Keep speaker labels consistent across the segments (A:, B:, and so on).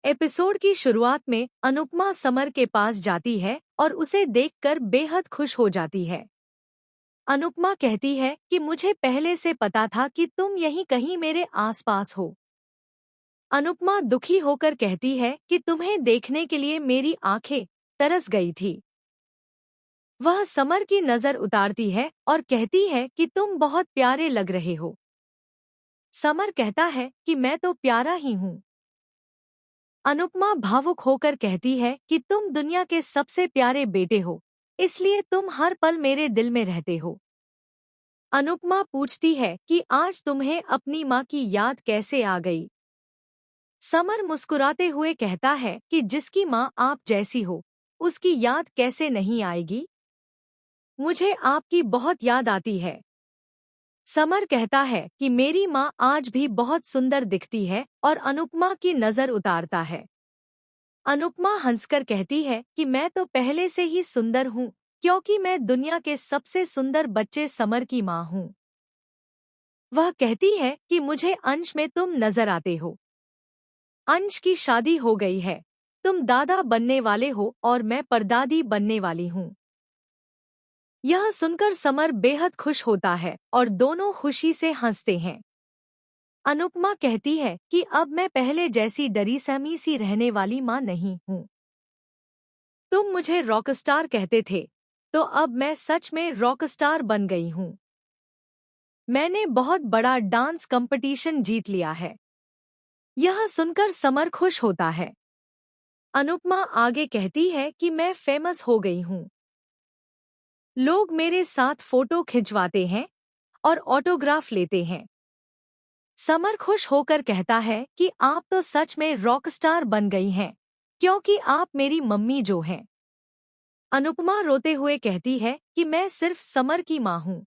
A: Episode की शुरुआत में अनुपमा समर के पास जाती है और उसे देखकर बेहद खुश हो जाती है। अनुपमा कहती है कि मुझे पहले से पता था कि तुम यहीं कहीं मेरे आसपास हो। अनुपमा दुखी होकर कहती है कि तुम्हें देखने के लिए मेरी आंखें तरस गई थी। वह समर की नजर उतारती है और कहती है कि तुम बहुत प्यारे लग रहे हो। समर कहता है कि मैं तो प्यारा ही हूँ। अनुपमा भावुक होकर कहती है कि तुम दुनिया के सबसे प्यारे बेटे हो, इसलिए तुम हर पल मेरे दिल में रहते हो। अनुपमा पूछती है कि आज तुम्हें अपनी माँ की याद कैसे आ गई। समर मुस्कुराते हुए कहता है कि जिसकी माँ आप जैसी हो, उसकी याद कैसे नहीं आएगी। मुझे आपकी बहुत याद आती है। समर कहता है कि मेरी माँ आज भी बहुत सुंदर दिखती है और अनुपमा की नजर उतारता है। अनुपमा हंसकर कहती है कि मैं तो पहले से ही सुंदर हूँ, क्योंकि मैं दुनिया के सबसे सुंदर बच्चे समर की माँ हूँ। वह कहती है कि मुझे अंश में तुम नजर आते हो। अंश की शादी हो गई है, तुम दादा बनने वाले हो और मैं परदादी बनने वाली हूँ। यह सुनकर समर बेहद खुश होता है और दोनों खुशी से हंसते हैं। अनुपमा कहती है कि अब मैं पहले जैसी डरी सहमी सी रहने वाली माँ नहीं हूँ। तुम मुझे रॉकस्टार कहते थे, तो अब मैं सच में रॉकस्टार बन गई हूँ। मैंने बहुत बड़ा डांस कंपटीशन जीत लिया है। यह सुनकर समर खुश होता है। अनुपमा आगे कहती है कि मैं फेमस हो गई हूँ। लोग मेरे साथ फोटो खिंचवाते हैं और ऑटोग्राफ लेते हैं। समर खुश होकर कहता है कि आप तो सच में रॉकस्टार बन गई हैं, क्योंकि आप मेरी मम्मी जो हैं। अनुपमा रोते हुए कहती है कि मैं सिर्फ समर की माँ हूँ।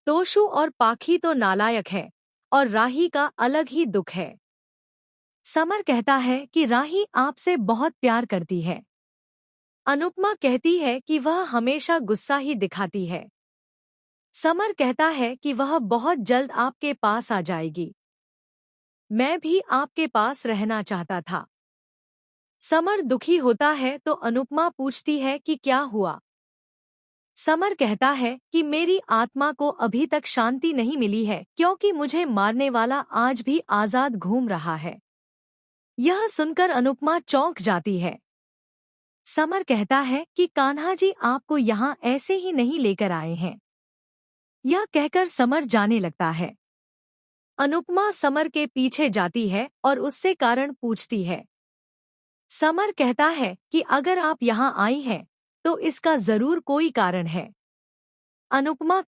A: तोशु और पाखी तो नालायक है और राही का अलग ही दुख है। समर कहता है कि राही आपसे बहुत प्यार करती है। अनुपमा कहती है कि वह हमेशा गुस्सा ही दिखाती है। समर कहता है कि वह बहुत जल्द आपके पास आ जाएगी। मैं भी आपके पास रहना चाहता था। समर दुखी होता है तो अनुपमा पूछती है कि क्या हुआ। समर कहता है कि मेरी आत्मा को अभी तक शांति नहीं मिली है, क्योंकि मुझे मारने वाला आज भी आजाद घूम रहा है। यह सुनकर अनुपमा चौंक जाती है। समर कहता है कि कान्हा जी आपको यहाँ ऐसे ही नहीं लेकर आए हैं। यह कहकर समर जाने लगता है। अनुपमा समर के पीछे जाती है और उससे कारण पूछती है। समर कहता है कि अगर आप यहाँ आई हैं, तो इसका जरूर कोई कारण है। अनुपमा